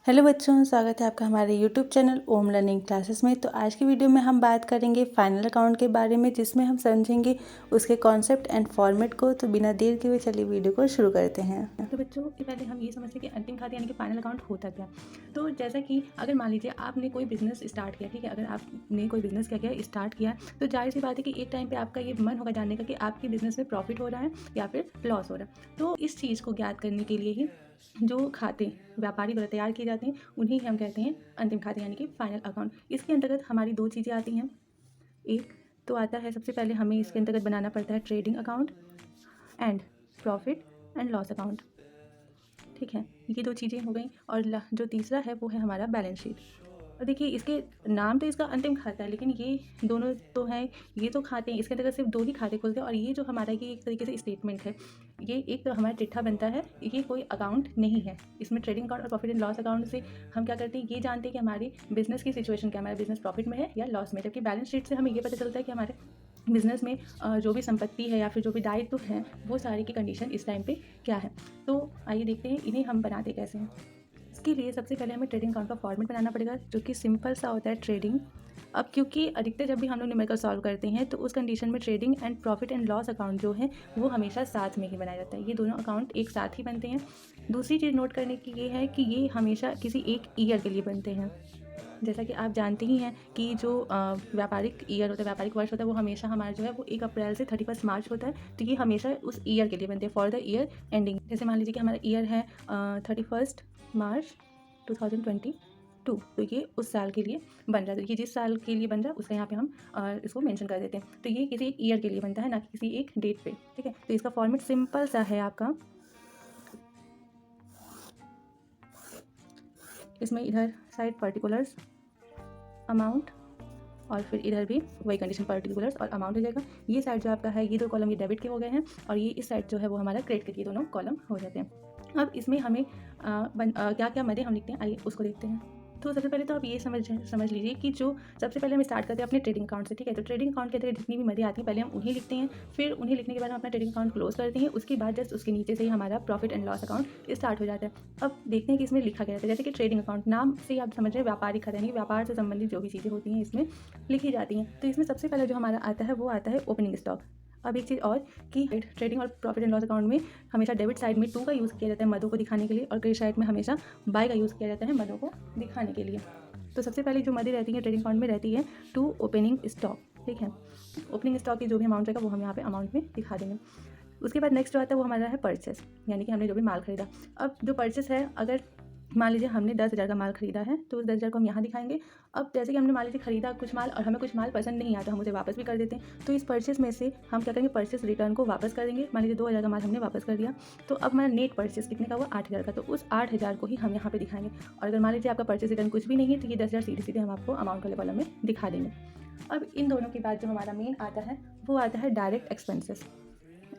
Hello बच्चों, स्वागत है आपका हमारे YouTube channel Om learning classes में। तो आज की वीडियो में हम बात करेंगे फाइनल अकाउंट के बारे में, जिसमें हम समझेंगे उसके कॉन्सेप्ट एंड फॉर्मेट को। तो बिना देर के हुए चलिए वीडियो को शुरू करते हैं। तो बच्चों के पहले हम ये समझते हैं कि अंतिम खाते यानी कि फाइनल अकाउंट होता क्या। तो जैसा कि अगर मान लीजिए आपने कोई बिजनेस स्टार्ट किया, ठीक है, अगर आपने कोई बिजनेस क्या किया स्टार्ट किया, तो जाहिर सी बात है कि एक टाइम पे आपका ये मन होगा जानने का कि आपके बिजनेस में प्रॉफिट हो रहा है या फिर लॉस हो रहा है। तो इस चीज़ को ज्ञात करने के लिए ही जो खाते व्यापारी द्वारा तैयार किए जाते हैं उन्हीं हम कहते हैं अंतिम खाते यानी कि फाइनल अकाउंट। इसके अंतर्गत हमारी दो चीज़ें आती हैं। एक तो आता है, सबसे पहले हमें इसके अंतर्गत बनाना पड़ता है trading account and profit and loss account. ठीक है, ये दो चीज़ें हो गई। और जो तीसरा है वो है हमारा बैलेंस शीट। और देखिए, इसके नाम तो इसका अंतिम खाता है, लेकिन ये दोनों तो हैं, ये तो खाते हैं, इसके अंतर्गत सिर्फ दो ही खाते खुलते हैं। और ये जो हमारा ये एक तरीके से स्टेटमेंट है, ये एक तो हमारा चिट्ठा बनता है, ये कोई अकाउंट नहीं है। इसमें ट्रेडिंग अकाउंट और प्रॉफिट एंड लॉस अकाउंट से हम क्या करते हैं, ये जानते हैं कि हमारे बिजनेस की सिचुएशन क्या है, हमारा बिजनेस प्रॉफिट में है या लॉस में। जबकि बैलेंस शीट से हमें ये पता चलता है कि हमारे बिजनेस में जो भी संपत्ति है या फिर जो भी दायित्व हैं, वो सारी की कंडीशन इस टाइम पे क्या है। तो आइए देखते हैं इन्हें हम बनाते कैसे हैं। इसके लिए सबसे पहले हमें ट्रेडिंग अकाउंट का फॉर्मेट बनाना पड़ेगा, जो कि सिंपल सा होता है ट्रेडिंग। अब क्योंकि अधिकतर जब भी हम लोग न्यूमेरिकल सॉल्व करते हैं तो उस कंडीशन में trading and profit and loss account जो है वो हमेशा साथ में ही बनाया जाता है। ये दोनों अकाउंट एक साथ ही बनते हैं। दूसरी चीज़ नोट करने की ये है कि ये हमेशा किसी एक ईयर के लिए बनते हैं। जैसा कि आप जानते ही हैं कि जो व्यापारिक ईयर होता है, व्यापारिक वर्ष होता है, वो हमेशा हमारा जो है वो 1 अप्रैल से 31 मार्च होता है। तो ये हमेशा उस ईयर के लिए बनते हैं, फॉर द ईयर एंडिंग। जैसे मान लीजिए कि हमारा ईयर है 31 मार्च 2022, तो ये उस साल के लिए बन रहा है। तो ये जिस साल के लिए बन रहा है उसका यहाँ पे हम इसको मेंशन कर देते हैं। तो ये किसी एक ईयर के लिए बनता है, ना कि किसी एक डेट पे। ठीक है, तो इसका फॉर्मेट सिंपल सा है आपका। इसमें इधर साइड पर्टिकुलर्स, अमाउंट, और फिर इधर भी वही कंडीशन, पर्टिकुलर्स और अमाउंट हो जाएगा। ये साइड जो आपका है, ये दो कॉलम ये डेबिट के हो गए हैं, और ये इस साइड जो है वो हमारा क्रेडिट के, ये दोनों कॉलम हो जाते हैं। अब इसमें हमें क्या क्या मदे हम लिखते हैं, आइए उसको देखते हैं। तो सबसे पहले तो आप ये समझ लीजिए कि जो सबसे पहले हम स्टार्ट करते हैं अपने ट्रेडिंग अकाउंट से। ठीक है, तो ट्रेडिंग अकाउंट के अंदर जितनी भी मदे आती हैं पहले हम उन्हें लिखते हैं। फिर उन्हें लिखने के बाद हम अपना ट्रेडिंग अकाउंट क्लोज करते हैं। उसके बाद जस्ट उसके नीचे से ही हमारा profit and loss account start हो जाता है। अब देखते हैं कि इसमें लिखा गया रहता है। जैसे कि ट्रेडिंग अकाउंट नाम से ही आप समझ रहे हैं, व्यापारिक खाता यानी व्यापार से संबंधित जो भी चीज़ें होती हैं इसमें लिखी जाती हैं। तो इसमें सबसे पहले जो हमारा आता है वो आता है ओपनिंग स्टॉक। अब एक चीज़ और कि ट्रेडिंग और प्रॉफिट एंड लॉस अकाउंट में हमेशा डेबिट साइड में 2 का यूज़ किया जाता है मदों को दिखाने के लिए, और क्रेडिट साइड में हमेशा बाय का यूज़ किया जाता है मदों को दिखाने के लिए। तो सबसे पहले जो मदे रहती है ट्रेडिंग अकाउंट में रहती है 2 ओपनिंग स्टॉक। ठीक है, ओपनिंग स्टॉक की जो भी अमाउंट रहेगा वो हम यहाँ पे अमाउंट में दिखा देंगे। उसके बाद नेक्स्ट जो आता है वो हमारा है परचेस, यानी कि हमने जो भी माल खरीदा। अब जो परचेस है, अगर मान लीजिए हमने 10,000 का माल खरीदा है तो उस 10,000 को हम यहाँ दिखाएंगे। अब जैसे कि हमने मान लीजिए खरीदा कुछ माल और हमें कुछ माल पसंद नहीं आता, हम उसे वापस भी कर देते हैं। तो इस परचेस में से हम क्या करेंगे, परचेस रिटर्न को वापस कर देंगे। मान लीजिए 2,000 का माल हमने वापस कर दिया, तो अब हमारा नेट परचेस कितने का हुआ, 8,000 का। तो उस 8,000 को ही हम यहाँ पे दिखाएंगे। और अगर मान लीजिए आपका परचेस रिटर्न कुछ भी नहीं है तो ये 10,000 सीधे सीधे हम आपको अमाउंट वाले कॉलम में दिखा देंगे। अब इन दोनों के बाद जो हमारा मेन आता है वो आता है डायरेक्ट एक्सपेंसेस।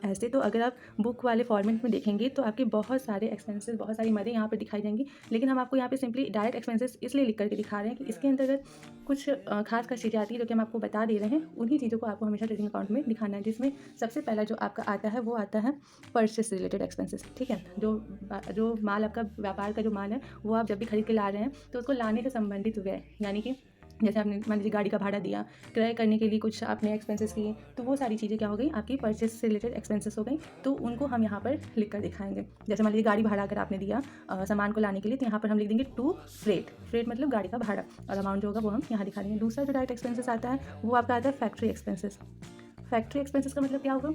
ऐसे तो अगर आप बुक वाले फॉर्मेट में देखेंगे तो आपके बहुत सारे एक्सपेंसेस, बहुत सारी मदें यहाँ पे दिखाई जाएंगी, लेकिन हम आपको यहाँ पे सिंपली डायरेक्ट एक्सपेंसेस इसलिए लिख करके दिखा रहे हैं कि इसके अंतर्गत कुछ खास खास चीज़ें आती है जो कि हम आपको बता दे रहे हैं। उन्हीं चीज़ों को आपको हमेशा ट्रेडिंग अकाउंट में दिखाना है, जिसमें सबसे पहला जो आपका आता है वो आता है परचेस रिलेटेड एक्सपेंसेस। ठीक है, जो माल आपका व्यापार का जो माल है वो आप जब भी खरीद के ला रहे हैं तो उसको लाने से संबंधित व्यय, यानी कि जैसे आपने मान लीजिए गाड़ी का भाड़ा दिया, क्रय करने के लिए कुछ आपने एक्सपेंसेस किए, तो वो सारी चीज़ें क्या हो गई, आपकी परचेस से रिलेटेड एक्सपेंसेस हो गई। तो उनको हम यहाँ पर लिख कर दिखाएंगे। जैसे मान लीजिए गाड़ी भाड़ा अगर आपने दिया सामान को लाने के लिए, तो यहाँ पर हम लिख देंगे टू फ्रेट मतलब गाड़ी का भाड़ा, और अमाउंट जो होगा वो हम यहाँ दिखा देंगे। दूसरा जो डायरेक्ट एक्सपेंसेस आता है वो आपका आता है फैक्ट्री एक्सपेंसेस। फैक्ट्री एक्सपेंसेस का मतलब क्या होगा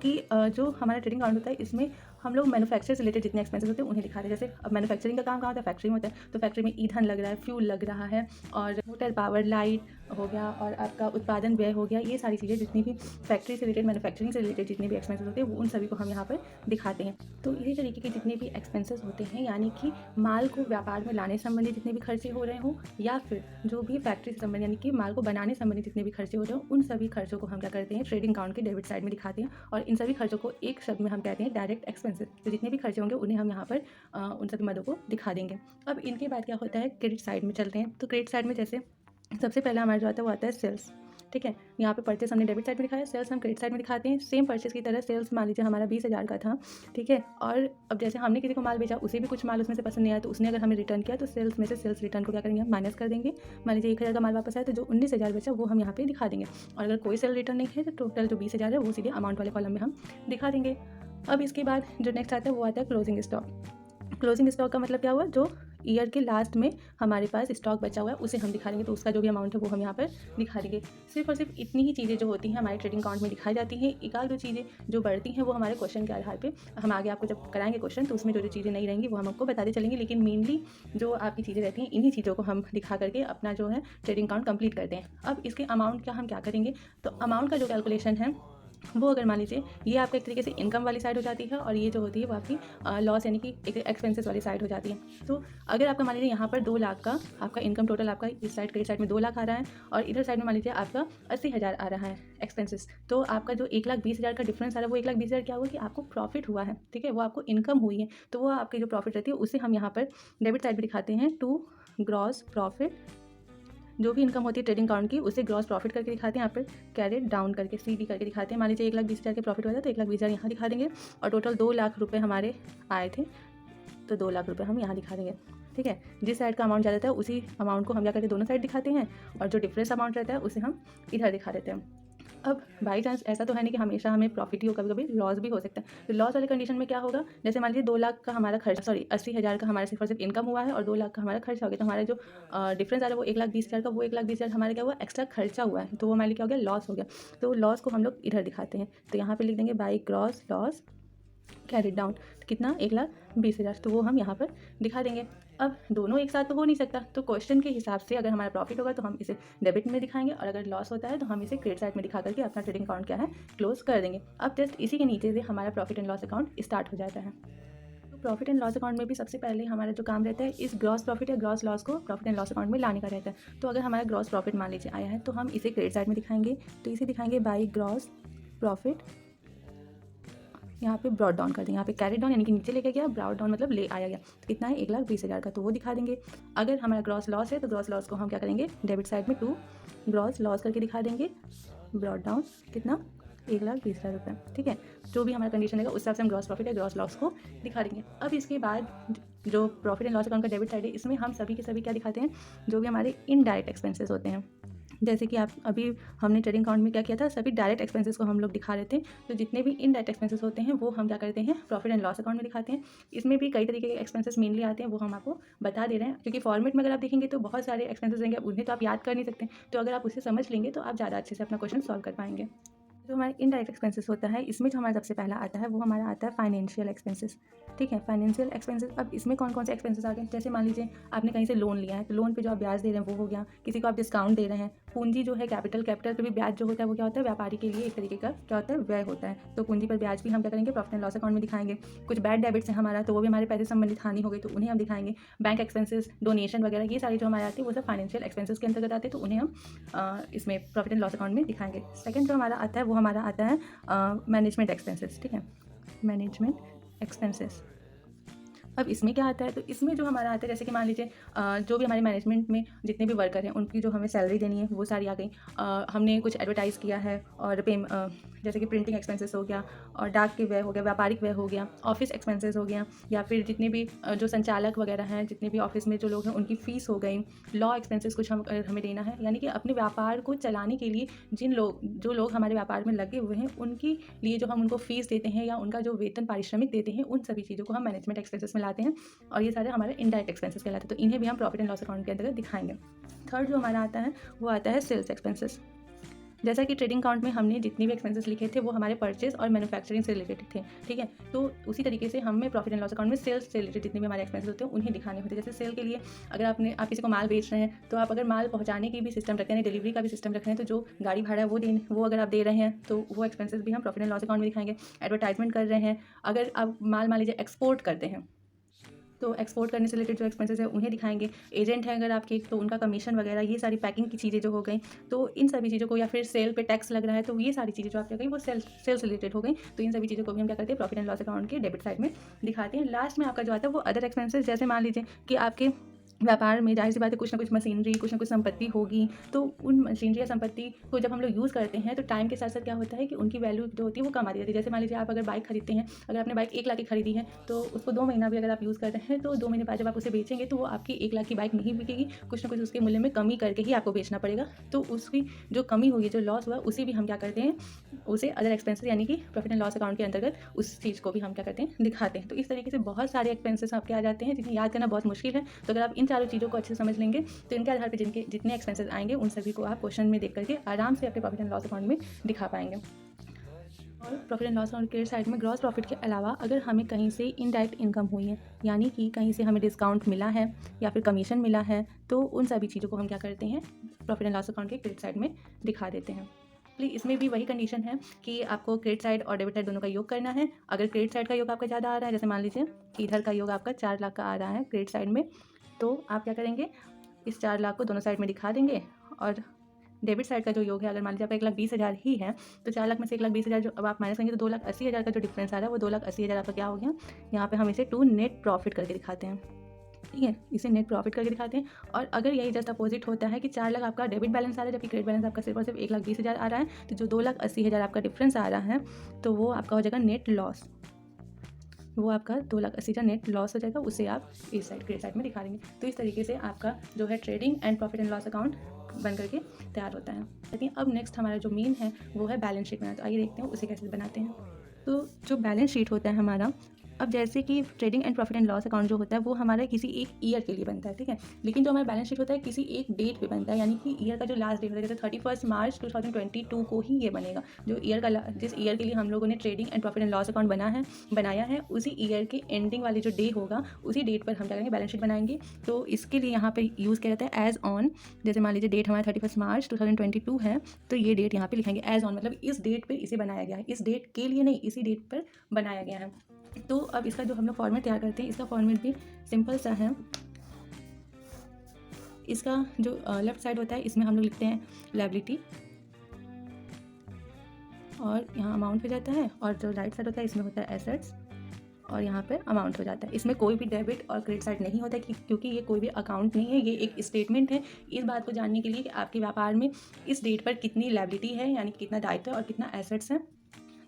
कि जो हमारा ट्रेडिंग अकाउंट होता है इसमें हम लोग मैन्युफैक्चर से रिलेटेड जितने एक्सपेंसेस होते हैं उन्हें दिखा रहे हैं। जैसे अब मैन्युफैक्चरिंग का काम कहाँ होता है, फैक्ट्री में होता है। तो फैक्ट्री में ईंधन लग रहा है, फ्यूल लग रहा है, और मोटर पावर, लाइट हो गया, और आपका उत्पादन व्यय हो गया। ये सारी चीज़ें जितनी भी फैक्ट्री से रिलेटेड, मैन्युफैक्चरिंग से रिलेटेड जितने भी एक्सपेंसेस होते हैं वो उन सभी को हम यहाँ पर दिखाते हैं। तो इसी तरीके के जितने भी एक्सपेंसेस होते हैं, यानी कि माल को व्यापार में लाने संबंधी जितने भी खर्चे हो रहे हों, या फिर जो भी फैक्ट्री से संबंधित यानी कि माल को बनाने संबंधी जितने भी खर्चे हो रहे हों, उन सभी खर्चों को हम क्या करते हैं, ट्रेडिंग अकाउंट के डेबिट साइड में दिखाते हैं। और इन सभी खर्चों को एक शब्द में हम कहते हैं डायरेक्ट एक्सपेंसेस। तो जितने भी खर्चे होंगे उन्हें हम यहाँ पर उन सभी मदों को दिखा देंगे। अब इनके बाद क्या होता है, क्रेडिट साइड में चलते हैं। तो क्रेडिट साइड में जैसे सबसे पहला हमारा जो आता है वो आता है सेल्स। ठीक है। यहाँ पे परचेस हमने डेबिट साइड में दिखाया, सेल्स हम क्रेडिट साइड में दिखाते हैं। सेम परचेस की तरह सेल्स मान लीजिए हमारा 20,000 का था, ठीक है। और अब जैसे हमने किसी को माल बेचा, उसे भी कुछ माल उसमें से पसंद नहीं आया, तो उसने अगर हमें रिटर्न किया तो सेल्स में से सेल्स रिटर्न को क्या करेंगे, हम माइनस कर देंगे। मान लीजिए 1,000 का माल वापस आया तो जो 19,000 बचा वो हम यहाँ पे दिखा देंगे। और अगर कोई सेल रिटर्न नहीं है तो टोटल जो 20,000 है वो सीधे अमाउंट वाले कॉलम में हम दिखा देंगे। अब इसके बाद जो नेक्स्ट आता है वो आता है क्लोजिंग स्टॉक। क्लोजिंग स्टॉक का मतलब क्या हुआ, जो ईयर के लास्ट में हमारे पास स्टॉक बचा हुआ है उसे हम दिखा देंगे, तो उसका जो भी अमाउंट है वो हम यहाँ पर दिखा देंगे। सिर्फ और सिर्फ इतनी ही चीज़ें जो होती हैं हमारे ट्रेडिंग अकाउंट में दिखाई जाती हैं। एक आध दो चीज़ें जो बढ़ती हैं वो हमारे क्वेश्चन के आधार पे हम आगे आपको जब कराएंगे क्वेश्चन तो उसमें जो चीज़ें नहीं रहेंगी वो हम आपको बताते चलेंगे, लेकिन मेनली जो आपकी चीज़ें रहती हैं इन्हीं चीज़ों को हम दिखा करके अपना जो है ट्रेडिंग अकाउंट कंप्लीट करते हैं। अब इसके अमाउंट का हम क्या करेंगे, तो अमाउंट का जो कैलकुलेशन है वो अगर मान लीजिए ये आपका एक तरीके से इनकम वाली साइड हो जाती है और ये जो होती है वो आपकी लॉस यानी कि एक एक्सपेंसेस वाली साइड हो जाती है। तो अगर आपका मान लीजिए यहाँ पर 2 लाख का आपका इनकम टोटल आपका इस साइड क्रेडिट साइड में 2 लाख आ रहा है और इधर साइड में मान लीजिए आपका 80,000 आ रहा है एक्सपेंसेस, तो आपका जो 1,20,000 का डिफरेंस आ रहा है वो 1,20,000 क्या हुआ कि आपको प्रॉफिट हुआ है, ठीक है, वो आपको इनकम हुई है। तो वो आपकी जो प्रॉफिट रहती है उसे हम यहाँ पर डेबिट साइड में दिखाते हैं टू ग्रॉस प्रॉफिट। जो भी इनकम होती है ट्रेडिंग अकाउंट की उसे ग्रॉस प्रॉफिट करके दिखाते हैं, यहाँ पर कैरेट डाउन करके CD करके दिखाते हैं। मान लीजिए 1,20,000 के प्रॉफिट हुआ था तो 1,20,000 यहाँ दिखा देंगे और टोटल 2 लाख रुपए हमारे आए थे तो 2 लाख रुपए हम यहाँ दिखा देंगे, ठीक है। जिस साइड का अमाउंट ज़्यादा रहता है उसी अमाउंट को हम क्या करते हैं, दोनों साइड दिखाते हैं और जो डिफरेंस अमाउंट रहता है उसे हम इधर दिखा देते हैं। अब बाई चांस ऐसा तो है नहीं कि हमेशा हमें प्रॉफिट ही हो, कभी कभी लॉस भी हो सकता है। तो लॉस वाले कंडीशन में क्या होगा, जैसे मान लीजिए 2 लाख का हमारा खर्च 80,000 का हमारा सिर्फ और सिर्फ इनकम हुआ है और 2 लाख का हमारा खर्चा हो गया, तो हमारा जो डिफरेंस आ रहा है वो 1,20,000 का, वो 1,20,000 हमारा क्या हुआ, एक्स्ट्रा खर्चा हुआ है, तो वो हमारे लिए क्या हो गया, लॉस हो गया। तो लॉस को हम लोग इधर दिखाते हैं, तो यहाँ पर लिख देंगे by gross loss carried down, कितना 1,20,000, तो वो हम यहाँ पर दिखा देंगे। अब दोनों एक साथ तो हो नहीं सकता, तो क्वेश्चन के हिसाब से अगर हमारा प्रॉफिट होगा तो हम इसे डेबिट में दिखाएंगे और अगर लॉस होता है तो हम इसे क्रेडिट साइड में दिखा करके अपना ट्रेडिंग अकाउंट क्या है क्लोज कर देंगे। अब जस्ट इसी के नीचे से हमारा profit and loss account start हो जाता है। तो प्रॉफिट एंड लॉस अकाउंट में भी सबसे पहले हमारा जो काम रहता है इस ग्रॉस प्रॉफिट या ग्रॉस लॉस को प्रॉफिट एंड लॉस अकाउंट में लाने का रहता है। तो अगर हमारा ग्रॉस प्रॉफिट मान लीजिए आया है तो हम इसे क्रेडिट साइड में दिखाएंगे, तो इसे दिखाएंगे बाई ग्रॉस प्रॉफिट, यहाँ पे ब्रॉड डाउन कर देंगे, यहाँ पे कैरेट डाउन यानी कि नीचे लेके गया, ब्रॉड डाउन मतलब ले आया गया, तो कितना है 1,20,000 का, तो वो दिखा देंगे। अगर हमारा ग्रॉस लॉस है तो ग्रॉस लॉस को हम क्या करेंगे, डेबिट साइड में टू ग्रॉस लॉस करके दिखा देंगे, ब्रॉड डाउन कितना 1,20,000 रुपये, ठीक है। जो भी हमारा कंडीशन रहेगा उस हिसाब से हम ग्रॉस प्रॉफिट या ग्रॉस लॉस को दिखा देंगे। अब इसके बाद जो प्रॉफिट एंड लॉस अकाउंट का डेबिट साइड है इसमें हम सभी के सभी क्या दिखाते हैं, जो भी हमारे इनडायरेक्ट एक्सपेंसेस होते हैं। जैसे कि आप अभी हमने ट्रेडिंग अकाउंट में क्या किया था, सभी डायरेक्ट एक्सपेंसेस को हम लोग दिखा रहे थे, तो जितने भी इनडायरेक्ट एक्सपेंसेस होते हैं वो हम क्या करते हैं प्रॉफिट एंड लॉस अकाउंट में दिखाते हैं। इसमें भी कई तरीके के एक्सपेंसेस मेनली आते हैं, वो हम आपको बता दे रहे हैं, क्योंकि फॉर्मेट में अगर आप देखेंगे तो बहुत सारे एक्सपेंसेस रहेंगे, उन्हें तो आप याद कर नहीं सकते, तो अगर आप उसे समझ लेंगे तो आप ज़्यादा अच्छे से अपना क्वेश्चन सॉल्व कर पाएंगे। जो हमारे इनडायरेक्ट एक्सपेंसेस होता है इसमें जो हमारा सबसे पहला आता है वो हमारा आता है फाइनेंशियल एक्सपेंसेस, ठीक है। फाइनेंशियल एक्सपेंसेस, अब इसमें कौन कौन से एक्सपेंसेस आ गए, जैसे मान लीजिए आपने कहीं से लोन लिया है तो लोन पे जो आप ब्याज दे रहे हैं वो हो गया, किसी को आप डिस्काउंट दे रहे हैं, पूंजी जो है कैपिटल पे भी ब्याज जो होता है वो क्या होता है, व्यापारी के लिए एक तरीके का क्या होता है, व्यय होता है, तो पूंजी पर ब्याज भी हम क्या करेंगे प्रॉफिट एंड लॉस अकाउंट में दिखाएंगे। कुछ बैड डेबिट्स है हमारा तो वो भी हमारे पैसे संबंधित हानि हो गई तो उन्हें हम दिखाएंगे। बैंक एक्सपेंसेस, डोनेशन वगैरह ये सारी जो हमारे आते हैं वो सब फाइनेंशियल एक्सपेंसेस के अंतर्गत आते हैं, तो उन्हें हम इसमें प्रॉफिट एंड लॉस अकाउंट में दिखाएंगे। सेकंड जो हमारा आता है वो हमारा आता है मैनेजमेंट एक्सपेंसेस, ठीक है, मैनेजमेंट एक्सपेंसेस। अब इसमें क्या आता है, तो इसमें जो हमारा आता है जैसे कि मान लीजिए जो भी हमारे मैनेजमेंट में जितने भी वर्कर हैं उनकी जो हमें सैलरी देनी है वो सारी आ गई, हमने कुछ एडवर्टाइज़ किया है और जैसे कि प्रिंटिंग एक्सपेंसेस हो गया और डाक के व्यय हो गया, व्यापारिक व्यय हो गया, ऑफिस एक्सपेंसेस हो गया, या फिर जितने भी जो संचालक वगैरह हैं, जितने भी ऑफिस में जो लोग हैं उनकी फ़ीस हो गई, लॉ एक्सपेंसेस कुछ हमें देना है, यानी कि अपने व्यापार को चलाने के लिए जो लोग हमारे व्यापार में लगे हुए हैं उनके लिए जो हम उनको फ़ीस देते हैं या उनका जो वेतन पारिश्रमिक देते हैं, उन सभी चीज़ों को हम मैनेजमेंट एक्सपेंसेस में लाते हैं और ये सारे हमारे इनडायरेक्ट एक्सपेंसेस कहलाते हैं, तो इन्हें भी हम प्रॉफिट एंड लॉस अकाउंट के अंतर्गत दिखाएंगे। थर्ड जो हमारा आता है वो आता है सेल्स एक्सपेंसेस। जैसा कि ट्रेडिंग अकाउंट में हमने जितने भी एक्सपेंसेस लिखे थे वो हमारे परचेज और मैन्युफैक्चरिंग से रिलेटेड थे, ठीक है, तो उसी तरीके से हमें प्रॉफिट एंड लॉस अकाउंट में सेल्स से रिलेटेड जितने भी हमारे एक्सपेंसेस होते हैं उन्हें दिखाने होते हैं। जैसे सेल के लिए अगर आप किसी को माल बेच रहे हैं तो आप अगर माल पहुंचाने की भी सिस्टम रख रहे हैं, डिलीवरी का भी सिस्टम रख रहे हैं, तो जो गाड़ी भाड़ा है वो अगर आप दे रहे हैं तो वो एक्सपेंसेस भी हम प्रॉफिट एंड लॉस अकाउंट में दिखाएंगे। एडवर्टाइजमेंट कर रहे हैं, अगर आप मान लीजिए एक्सपोर्ट करते हैं तो एक्सपोर्ट करने से रिलेटेड जो एक्सपेंसेस है उन्हें दिखाएंगे। एजेंट है अगर आपके तो उनका कमीशन वगैरह, ये सारी पैकिंग की चीज़ें जो हो गई, तो इन सभी चीज़ों को, या फिर सेल पे टैक्स लग रहा है तो ये सारी चीज़ें जो आप क्या कहीं वो सेल्स रिलेटेड हो गई, तो इन सभी चीज़ों को भी हम क्या करते हैं प्रॉफिट एंड लॉस अकाउंट के डेबिट साइड में दिखाते हैं। लास्ट में आपका जो आता है वो अदर एक्सपेंसेस, जैसे मान लीजिए कि आपके व्यापार में जाहिर सी बात है कुछ ना कुछ मशीनरी, कुछ ना कुछ संपत्ति होगी। तो उन मशीनरी या संपत्ति को जब हम लोग यूज़ करते हैं तो टाइम के साथ साथ क्या होता है कि उनकी वैल्यू जो होती है वो कम आती रहती है। जैसे मान लीजिए आप अगर बाइक खरीदते हैं, अगर आपने बाइक 1 लाख की खरीदी है तो उसको 2 महीना भी अगर आप यूज़ करते हैं तो 2 महीने बाद जब आप उसे बेचेंगे तो वो आपकी 1 लाख की बाइक नहीं बिकेगी, कुछ ना कुछ उसके मूल्य में कमी करके ही आपको बेचना पड़ेगा। तो उसकी जो कमी हुई, जो लॉस हुआ, उसे भी हम क्या करते हैं, उसे अदर एक्सपेंसेस यानी कि प्रॉफिट एंड लॉस अकाउंट के अंतर्गत उस चीज़ को भी हम क्या करते हैं, दिखाते हैं। तो इस तरीके से बहुत सारे एक्सपेंसेस आपके आ जाते हैं जिन्हें याद करना बहुत मुश्किल है। तो अगर आप इन चारों चीज़ों को अच्छे से समझ लेंगे तो इनके आधार पर जिनके जितने एक्सपेंसेस आएंगे उन सभी को आप क्वेश्चन में देख करके आराम से अपने प्रॉफिट एंड लॉस अकाउंट में दिखा पाएंगे। और प्रॉफिट एंड लॉस अकाउंट के साइड में ग्रॉस प्रॉफिट के अलावा अगर हमें कहीं से इनडायरेक्ट इनकम हुई है, यानी कि कहीं से हमें डिस्काउंट मिला है या फिर कमीशन मिला है, तो उन सभी चीज़ों को हम क्या करते हैं, प्रॉफिट एंड लॉस अकाउंट के क्रेडिट साइड में दिखा देते हैं। इसमें भी वही कंडीशन है कि आपको क्रेडिट साइड और डेबिट साइड दोनों का योग करना है। अगर क्रेडिट साइड का योग आपका ज़्यादा आ रहा है, जैसे मान लीजिए इधर का योग आपका 4 लाख का आ रहा है क्रेडिट साइड में, तो आप क्या करेंगे, इस 4 लाख को दोनों साइड में दिखा देंगे। और डेबिट साइड का जो योग है, अगर मान लीजिए आपका 1,20,000 ही है तो 4 लाख में से 1,20,000 जो अब आप माइनस करेंगे तो 2,80,000 का जो डिफरेंस आ रहा है वो 2,80,000 आपका क्या हो गया, यहाँ पे हम इसे टू नेट प्रॉफिट करके दिखाते हैं। ठीक है, इसे नेट प्रॉफिट करके दिखाते हैं। और अगर यही जस्ट अपोजिट होता है कि 4 लाख आपका डेबिट बैलेंस आ रहा है जबकि क्रेडिट बैलेंस आपका सिर्फ और सिर्फ 1,20,000 आ रहा है, तो जो 2,80,000 आपका डिफरेंस आ रहा है तो वो आपका हो जाएगा नेट लॉस। वो आपका 2,80,000 नेट लॉस हो जाएगा, उसे आप इस साइड क्रेडिट साइड में दिखा देंगे। तो इस तरीके से आपका जो है trading and profit and loss account बन करके तैयार होता है। लेकिन अब नेक्स्ट हमारा जो मेन है वो है बैलेंस शीट बनाना। तो आइए देखते हैं उसे कैसे बनाते हैं। तो जो बैलेंस शीट होता है हमारा, अब जैसे कि trading and profit and loss account जो होता है वो हमारा किसी एक ईयर के लिए बनता है, ठीक है। लेकिन जो हमारा बैलेंस शीट होता है किसी एक डेट पे बनता है, यानी कि ईयर का जो लास्ट डेट होता है, जैसे 31 मार्च 2022 को ही ये बनेगा। जो ईयर का जिस ईयर के लिए हम लोगों ने trading and profit and loss account बनाया है उसी ईयर के एंडिंग वाली जो डे होगा उसी डेट पर हम क्या करेंगे, बैलेंस शीट बनाएंगे। तो इसके लिए यहाँ पर यूज़ किया जाता है एज ऑन। जैसे मान लीजिए डेट हमारा 31 मार्च 2022 है तो ये डेट यहाँ पे लिखेंगे एज ऑन, मतलब इस डेट पर इसे बनाया गया है, इस डेट के लिए नहीं, इसी डेट पर बनाया गया है। तो अब इसका जो हम लोग फॉर्मेट तैयार करते हैं, इसका फॉर्मेट भी सिंपल सा है। इसका जो लेफ्ट साइड होता है इसमें हम लोग लिखते हैं लायबिलिटी और यहाँ अमाउंट हो जाता है, और जो राइट साइड होता है इसमें होता है एसेट्स और यहाँ पर अमाउंट हो जाता है। इसमें कोई भी डेबिट और क्रेडिट साइड नहीं होता है क्योंकि ये कोई भी अकाउंट नहीं है, ये एक स्टेटमेंट है। इस बात को जानने के लिए कि आपके व्यापार में इस डेट पर कितनी लायबिलिटी है, यानी कितना दायित्व है और कितना एसेट्स है।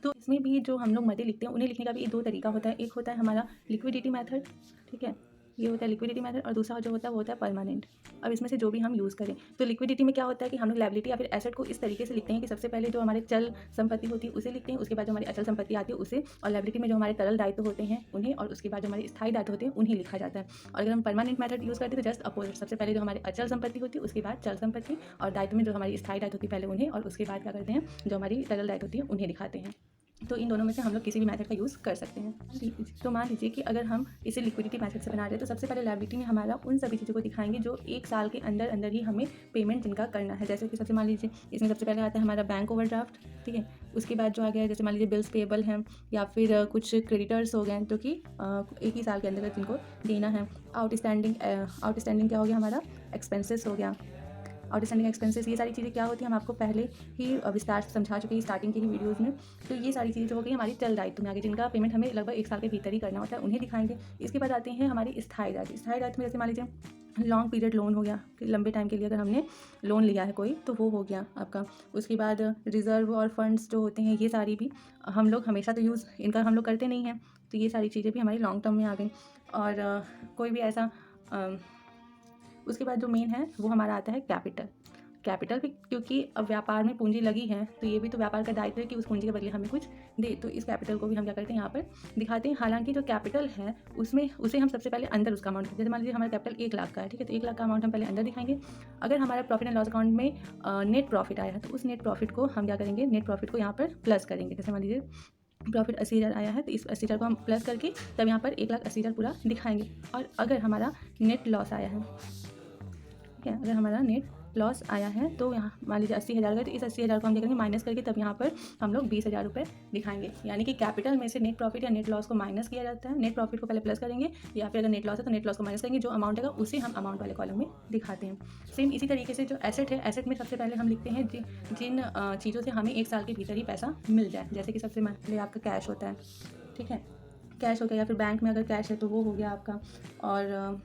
तो इसमें भी जो हम लोग मदे लिखते हैं उन्हें लिखने का भी 2 तरीका होता है। एक होता है हमारा लिक्विडिटी मेथड, ठीक है, ये होता है लिक्विडिटी मेथड, और दूसरा जो होता है वो होता है परमानेंट। अब इसमें से जो भी हम यूज़ करें, तो लिक्विडिटी में क्या होता है कि हम लोग लायबिलिटी या फिर एसेट को इस तरीके से लिखते हैं कि सबसे पहले जो हमारे चल संपत्ति होती है उसे लिखते हैं, उसके बाद जो हमारी अचल संपत्ति आती है उसे, और लायबिलिटी में जो हमारे तरल दायित्व होते हैं उन्हें, और उसके बाद जो हमारे स्थायी दायित्व होते हैं उन्हें लिखा जाता है। और अगर हम परमानेंट मेथड यूज़ करते हैं तो जस्ट अपोजिट, सबसे पहले जो हमारी अचल संपत्ति होती है उसके बाद चल संपत्ति, और दायित्व में जो हमारी स्थायी दायित्व होती है पहले उन्हें, और उसके बाद क्या करते हैं, जो हमारी तरल दायित्व होती है उन्हें दिखाते हैं। तो इन दोनों में से हम लोग किसी भी मेथड का यूज़ कर सकते हैं। तो मान लीजिए कि अगर हम इसे लिक्विडिटी मेथड से बना रहे हैं तो सबसे पहले लायबिलिटी में हमारा उन सभी चीज़ों को दिखाएंगे जो 1 साल के अंदर अंदर ही हमें पेमेंट जिनका करना है। जैसे कि सबसे मान लीजिए इसमें सबसे पहले आता है हमारा बैंक ओवरड्राफ्ट, ठीक है। उसके बाद जो आ गया जैसे मान लीजिए बिल्स पेएबल हैं या फिर कुछ क्रेडिटर्स हो गए जो कि 1 ही साल के अंदर जिनको देना है। आउटस्टैंडिंग क्या हो गया, हमारा एक्सपेंसेस हो गया। आउटस्टैंडिंग एक्सपेंसेस, ये सारी चीज़ें क्या होती हैं हम आपको पहले ही विस्तार से समझा चुके हैं स्टार्टिंग की ही वीडियोज़ में। तो ये सारी चीज़ें जो हो गई हमारी चल दायित्व में आगे, जिनका पेमेंट हमें लगभग 1 साल के भीतर ही करना होता है, उन्हें दिखाएंगे। इसके बाद आते हैं हमारी स्थायी दायित्व। स्थायी दायित्व में जैसे मान लीजिए लॉन्ग पीरियड लोन हो गया, कि लंबे टाइम के लिए अगर हमने लोन लिया है कोई तो वो हो गया आपका। उसके बाद रिजर्व और फंड्स जो होते हैं ये सारी भी हम लोग हमेशा तो यूज़ इनका हम लोग करते नहीं हैं, तो ये सारी चीज़ें भी हमारी लॉन्ग टर्म में आ गई। और कोई भी ऐसा उसके बाद जो मेन है वो हमारा आता है कैपिटल भी, क्योंकि अब व्यापार में पूंजी लगी है तो ये भी तो व्यापार का दायित्व है कि उस पूंजी के बदले हमें कुछ दे, तो इस कैपिटल को भी हम क्या करते हैं यहाँ पर दिखाते हैं। हालांकि जो कैपिटल है उसमें उसे हम सबसे पहले अंदर उसका अमाउंट, जैसे मान लीजिए हमारा कैपिटल 1 लाख का है, ठीक है, तो 1 लाख का अमाउंट हम पहले अंदर दिखाएंगे। अगर हमारा प्रॉफिट एंड लॉस अकाउंट में नेट प्रॉफिट आया है तो उस नेट प्रॉफिट को हम क्या करेंगे, नेट प्रॉफिट को यहाँ पर प्लस करेंगे। जैसे मान लीजिए प्रॉफिट 80,000 आया है तो इस 80,000 को हम प्लस करके तब यहाँ पर 1,80,000 पूरा दिखाएंगे। और अगर हमारा नेट लॉस आया है, ठीक है, अगर हमारा नेट लॉस आया है तो यहाँ मान लीजिए 80,000 का, तो इस 80,000 को हम क्या करेंगे माइनस करके तब यहाँ पर हम लोग 20,000 रुपये दिखाएंगे। यानी कि कैपिटल में से नेट प्रॉफिट या नेट लॉस को माइनस किया जाता है। नेट प्रॉफिट को पहले प्लस करेंगे, या फिर अगर नेट लॉस है तो नेट लॉस को माइनस करेंगे, जो अमाउंट है उसे हम अमाउंट वाले कॉलम में दिखाते हैं। सेम इसी तरीके से जो एसेट है, एसेट में सबसे पहले हम लिखते हैं जिन चीज़ों से हमें 1 साल के भीतर ही पैसा मिल जाए। जैसे कि सबसे पहले आपका कैश होता है, ठीक है, कैश हो गया, या फिर बैंक में अगर कैश है तो वो हो गया आपका। और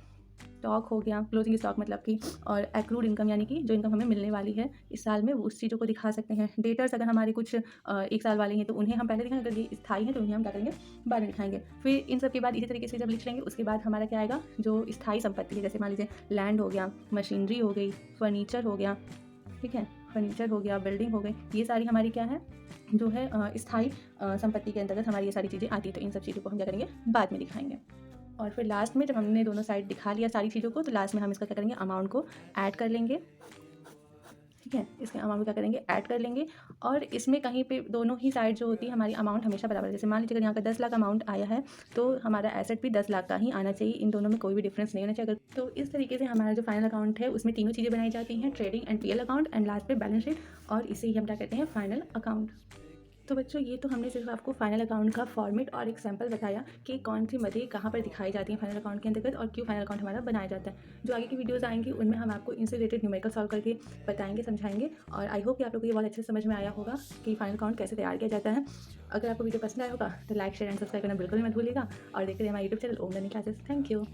स्टॉक हो गया, क्लोजिंग स्टॉक मतलब कि, और एक्रूड इनकम यानी कि जो इनकम हमें मिलने वाली है इस साल में, वो उस चीज़ों को दिखा सकते हैं। डेटर्स अगर हमारे कुछ 1 साल वाले हैं तो उन्हें हम पहले दिखाएंगे, अगर ये स्थायी हैं तो उन्हें हम क्या करेंगे, बाद में दिखाएंगे। फिर इन सब के बाद इसी तरीके से जब लिख लेंगे उसके बाद हमारा क्या आएगा, जो स्थायी संपत्ति है, जैसे मान लीजिए लैंड हो गया, मशीनरी हो गई, फर्नीचर हो गया, ठीक है, फर्नीचर हो गया, बिल्डिंग हो गई, ये सारी हमारी क्या है, जो है स्थायी संपत्ति के अंतर्गत हमारी ये सारी चीज़ें आती है। तो इन सब चीज़ों को हम क्या करेंगे, बाद में दिखाएंगे। और फिर लास्ट में जब हमने दोनों साइड दिखा लिया सारी चीज़ों को, तो लास्ट में हम इसका क्या करेंगे, अमाउंट को ऐड कर लेंगे, ठीक है, इसके अमाउंट को क्या करेंगे, ऐड कर लेंगे। और इसमें कहीं पे दोनों ही साइड जो होती है हमारी अमाउंट हमेशा बराबर है। जैसे मान लीजिए अगर यहाँ का 10 लाख अमाउंट आया है तो हमारा एसेट भी 10 लाख का ही आना चाहिए, इन दोनों में कोई भी डिफरेंस नहीं होना चाहिए। अगर तो इस तरीके से हमारा जो फाइनल अकाउंट है उसमें तीनों चीज़ें बनाई जाती हैं, trading and PL account and last पे बैलेंस शीट, और इसे ही हम क्या कहते हैं, फाइनल अकाउंट। तो बच्चों ये तो हमने सिर्फ आपको फाइनल अकाउंट का फॉर्मेट और एक सैम्पल बताया कि कौन सी मदें कहाँ पर दिखाई जाती हैं फाइनल अकाउंट के अंतर्गत और क्यों फाइनल अकाउंट हमारा बनाया जाता है। जो आगे की वीडियोस आएंगी उनमें हम आपको इनसे रिलेटेड न्यूमेरिकल सॉल्व करके बताएंगे, समझाएंगे। और आई होप कि आप लोगों को ये बहुत अच्छे से समझ में आया होगा कि फाइनल अकाउंट कैसे तैयार किया जाता है। अगर आपको वीडियो पसंद आया होगा तो लाइक, शेयर एंड सब्सक्राइब करना बिल्कुल भी मत भूलिएगा, और देखते रहिए हमारे YouTube channel Om learning classes. Thank you.